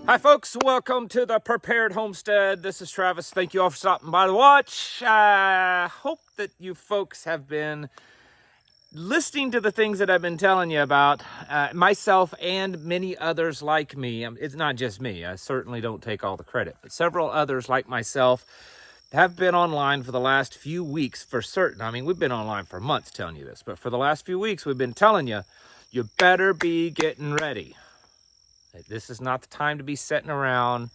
Hi folks, welcome to the Prepared Homestead. This is Travis. Thank you all for stopping by to watch. I hope that you folks have been listening to the things that I've been telling you about, myself and many others like me. It's not just me. I certainly don't take all the credit, but several others like myself have been online for the last few weeks for certain. I mean, we've been online for months telling you this, but for the last few weeks, we've been telling you, you better be getting ready. This is not the time to be sitting around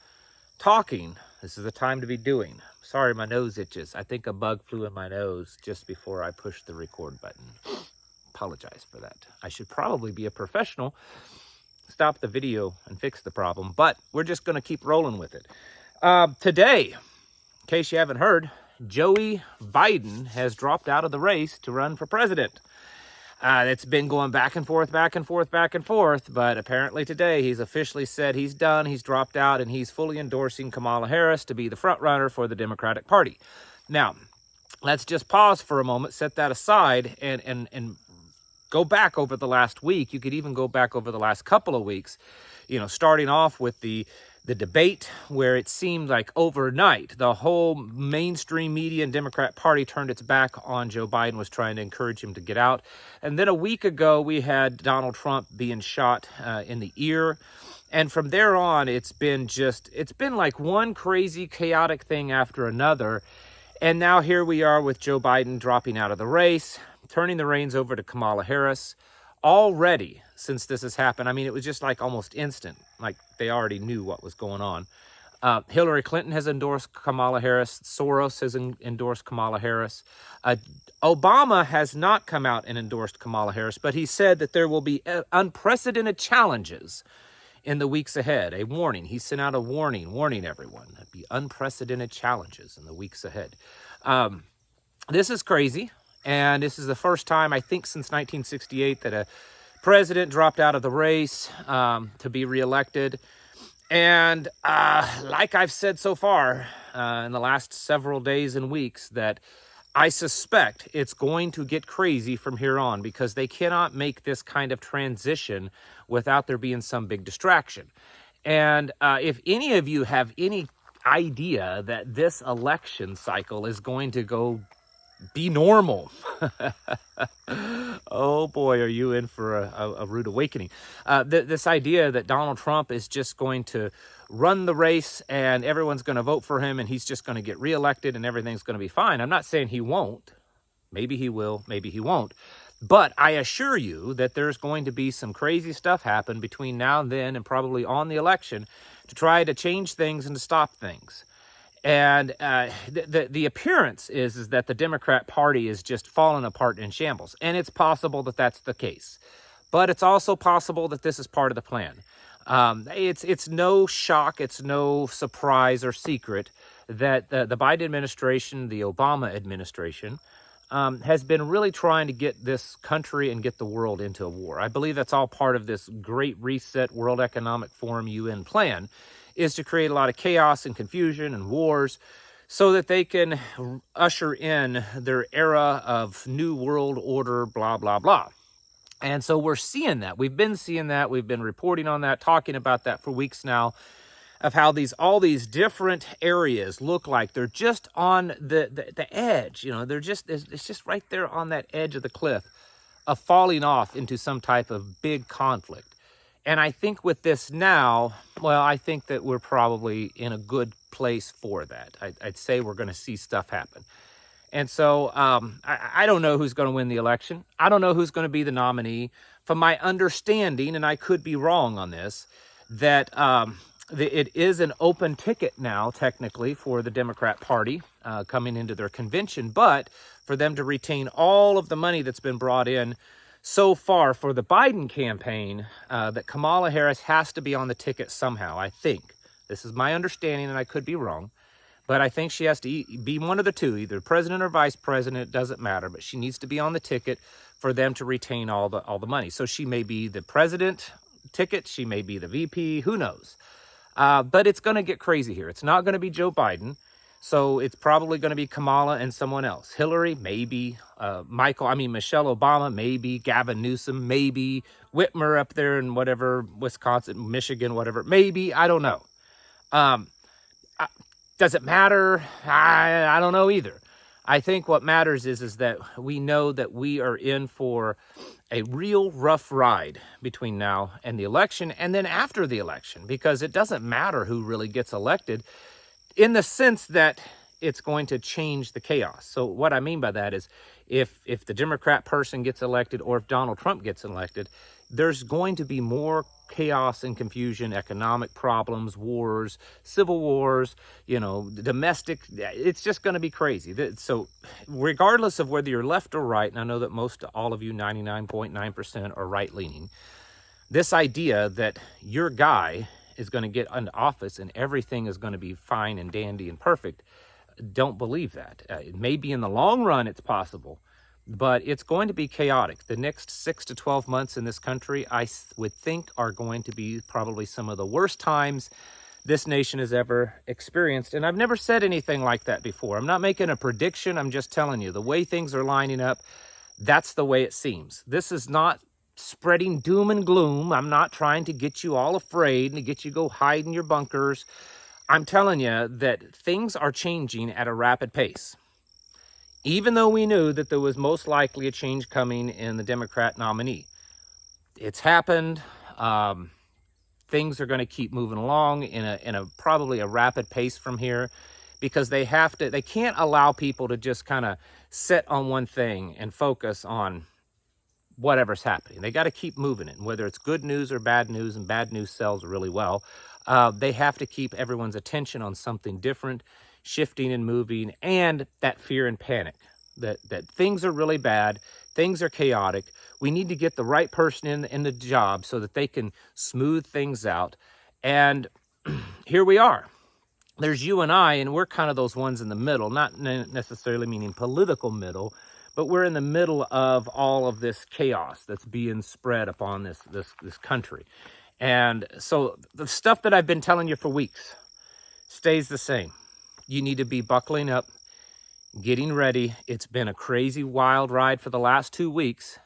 talking. This is the time to be doing. Sorry, my nose itches. I think a bug flew in my nose just before I pushed the record button. Apologize for that. I should probably be a professional, stop the video and fix the problem, but we're just going to keep rolling with it. Today, in case you haven't heard, Joey Biden has dropped out of the race to run for president. It's been going back and forth, but apparently today he's officially said he's done, he's dropped out, and he's fully endorsing Kamala Harris to be the front runner for the Democratic Party. Now, let's just pause for a moment, set that aside, and go back over the last week. You could even go back over the last couple of weeks, starting off with the debate where it seemed like overnight the whole mainstream media and Democrat Party turned its back on Joe Biden, was trying to encourage him to get out. And then a week ago, we had Donald Trump being shot in the ear. And from there on, it's been like one crazy, chaotic thing after another. And now here we are with Joe Biden dropping out of the race, turning the reins over to Kamala Harris. Already, since this has happened, I mean, it was just like almost instant, like they already knew what was going on. Hillary Clinton has endorsed Kamala Harris. Soros has endorsed Kamala Harris. Obama has not come out and endorsed Kamala Harris, but he said that there will be unprecedented challenges in the weeks ahead. A warning. He sent out a warning everyone. There'd be unprecedented challenges in the weeks ahead. This is crazy. And this is the first time, I think, since 1968 that a president dropped out of the race to be reelected. And like I've said so far in the last several days and weeks, that I suspect it's going to get crazy from here on, because they cannot make this kind of transition without there being some big distraction. And if any of you have any idea that this election cycle is going to be normal. Oh boy, are you in for a rude awakening. This idea that Donald Trump is just going to run the race and everyone's going to vote for him and he's just going to get reelected and everything's going to be fine. I'm not saying he won't. Maybe he will, maybe he won't. But I assure you that there's going to be some crazy stuff happen between now and then, and probably on the election, to try to change things and to stop things. And the appearance is that the Democrat Party is just falling apart in shambles. And it's possible that that's the case. But it's also possible that this is part of the plan. It's no shock, it's no surprise or secret that the Biden administration, the Obama administration, has been really trying to get this country and get the world into a war. I believe that's all part of this Great Reset World Economic Forum UN plan, is to create a lot of chaos and confusion and wars so that they can usher in their era of new world order, blah, blah, blah. And so we're seeing that. We've been seeing that. We've been reporting on that, talking about that for weeks now, of how all these different areas look like they're just on the edge. It's just right there on that edge of the cliff of falling off into some type of big conflict. And I think with this now, well, I think that we're probably in a good place for that. I'd say we're going to see stuff happen. And so I don't know who's going to win the election. I don't know who's going to be the nominee. From my understanding, and I could be wrong on this, that it is an open ticket now, technically, for the Democrat Party coming into their convention. But for them to retain all of the money that's been brought in so far for the Biden campaign, that Kamala Harris has to be on the ticket somehow, I think. This is my understanding, and I could be wrong. But I think she has to be one of the two, either president or vice president, it doesn't matter. But she needs to be on the ticket for them to retain all the money. So she may be the president ticket, she may be the VP, who knows. But it's going to get crazy here. It's not going to be Joe Biden. So it's probably going to be Kamala and someone else. Hillary, maybe. Michelle Obama, maybe. Gavin Newsom, maybe. Whitmer up there in whatever, Wisconsin, Michigan, whatever. Maybe. I don't know. Does it matter? I don't know either. I think what matters is that we know that we are in for a real rough ride between now and the election, and then after the election, because it doesn't matter who really gets elected, in the sense that it's going to change the chaos. So what I mean by that is if the Democrat person gets elected, or if Donald Trump gets elected, there's going to be more chaos and confusion, economic problems, wars, civil wars, domestic. It's just going to be crazy. So regardless of whether you're left or right, and I know that all of you, 99.9%, are right-leaning, this idea that your guy is going to get into office and everything is going to be fine and dandy and perfect, don't believe that. Maybe in the long run it's possible, but it's going to be chaotic. The next 6 to 12 months in this country, I would think, are going to be probably some of the worst times this nation has ever experienced. And I've never said anything like that before. I'm not making a prediction. I'm just telling you the way things are lining up. That's the way it seems. This is not spreading doom and gloom. I'm not trying to get you all afraid and to get you to go hide in your bunkers. I'm telling you that things are changing at a rapid pace. Even though we knew that there was most likely a change coming in the Democrat nominee, it's happened. Things are going to keep moving along in a probably a rapid pace from here, because they can't allow people to just kind of sit on one thing and focus on whatever's happening. They got to keep moving it, and whether it's good news or bad news, and bad news sells really well. They have to keep everyone's attention on something different, shifting and moving, and that fear and panic that things are really bad, things are chaotic. We need to get the right person in the job so that they can smooth things out. And here we are. There's you and I, and we're kind of those ones in the middle, not necessarily meaning political middle, but we're in the middle of all of this chaos that's being spread upon this country. And so the stuff that I've been telling you for weeks stays the same. You need to be buckling up, getting ready. It's been a crazy, wild ride for the last 2 weeks,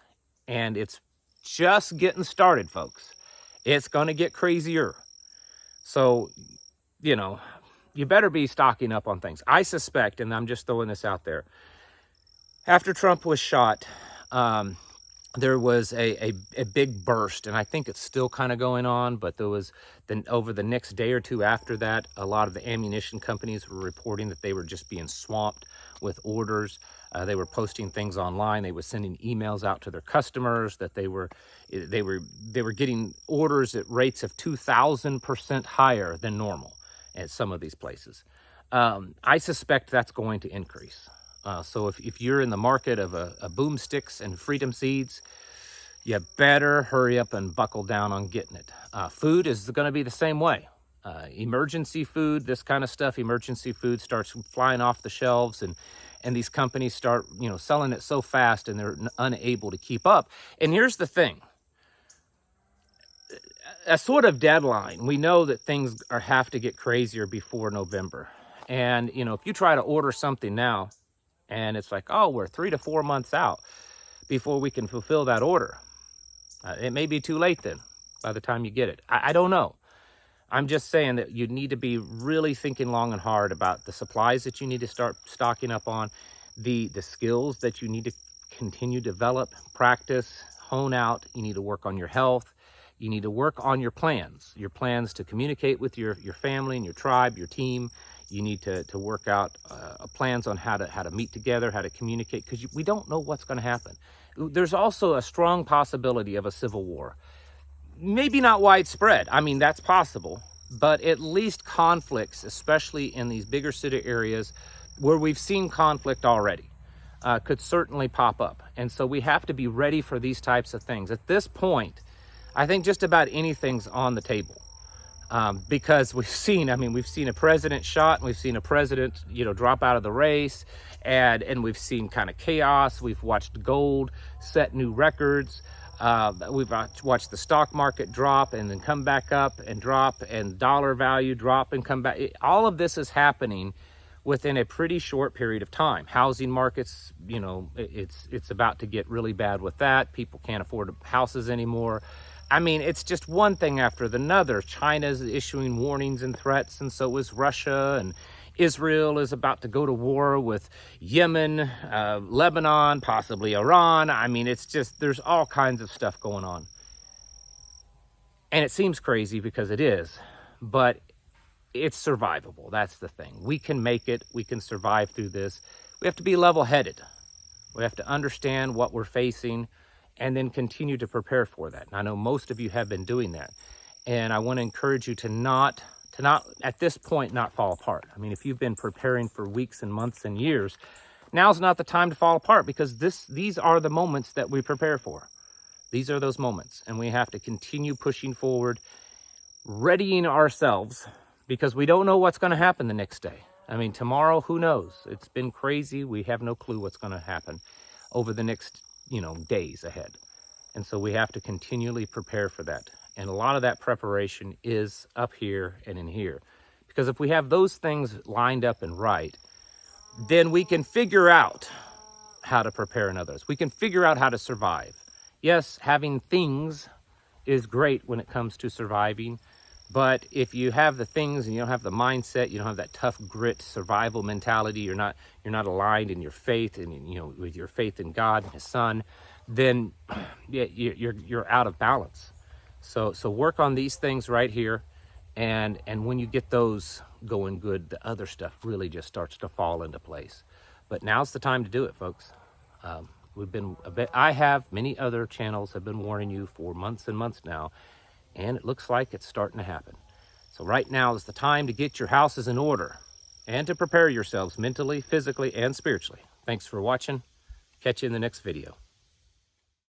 and it's just getting started, folks. It's going to get crazier. So, you better be stocking up on things. I suspect, and I'm just throwing this out there, after Trump was shot, there was a big burst, and I think it's still kind of going on, but there was, over the next day or two after that, a lot of the ammunition companies were reporting that they were just being swamped with orders. They were posting things online. They were sending emails out to their customers that they were getting orders at rates of 2,000% higher than normal at some of these places. I suspect that's going to increase. So if you're in the market of a boomsticks and freedom seeds, you better hurry up and buckle down on getting it. Food is going to be the same way. Emergency food, this kind of stuff, emergency food starts flying off the shelves, and these companies start, selling it so fast, and they're unable to keep up. And here's the thing. A sort of deadline. We know that things have to get crazier before November. And, if you try to order something now, and it's like, oh, we're 3 to 4 months out before we can fulfill that order, it may be too late then by the time you get it. I don't know. I'm just saying that you need to be really thinking long and hard about the supplies that you need to start stocking up on, the skills that you need to continue to develop, practice, hone out. You need to work on your health. You need to work on your plans to communicate with your family and your tribe, your team. You need to work out plans on how to meet together, how to communicate, because we don't know what's going to happen. There's also a strong possibility of a civil war. Maybe not widespread. I mean, that's possible, but at least conflicts, especially in these bigger city areas where we've seen conflict already, could certainly pop up. And so we have to be ready for these types of things. At this point, I think just about anything's on the table. Because we've seen a president shot, and we've seen a president, drop out of the race, and we've seen kind of chaos. We've watched gold set new records. We've watched the stock market drop and then come back up and drop, and dollar value drop and come back. All of this is happening within a pretty short period of time. Housing markets, you know, it's about to get really bad with that. People can't afford houses anymore. I mean, it's just one thing after another. China's issuing warnings and threats, and so is Russia, and Israel is about to go to war with Yemen, Lebanon, possibly Iran. I mean, it's just, there's all kinds of stuff going on. And it seems crazy because it is, but it's survivable. That's the thing. We can make it. We can survive through this. We have to be level-headed. We have to understand what we're facing and then continue to prepare for that. And I know most of you have been doing that. And I want to encourage you to not at this point, not fall apart. I mean, if you've been preparing for weeks and months and years, now's not the time to fall apart, because these are the moments that we prepare for. These are those moments, and we have to continue pushing forward, readying ourselves, because we don't know what's going to happen the next day. I mean, tomorrow, who knows? It's been crazy. We have no clue what's going to happen over the next, days ahead. And so we have to continually prepare for that. And a lot of that preparation is up here and in here. Because if we have those things lined up and right, then we can figure out how to prepare in others. We can figure out how to survive. Yes, having things is great when it comes to surviving, but if you have the things and you don't have the mindset, you don't have that tough grit survival mentality, you're not aligned in your faith and with your faith in God and His Son, then you're out of balance. So work on these things right here, and when you get those going good, the other stuff really just starts to fall into place. But now's the time to do it, folks. Many other channels have been warning you for months and months now, and it looks like it's starting to happen. So right now is the time to get your houses in order and to prepare yourselves mentally, physically, and spiritually. Thanks for watching. Catch you in the next video.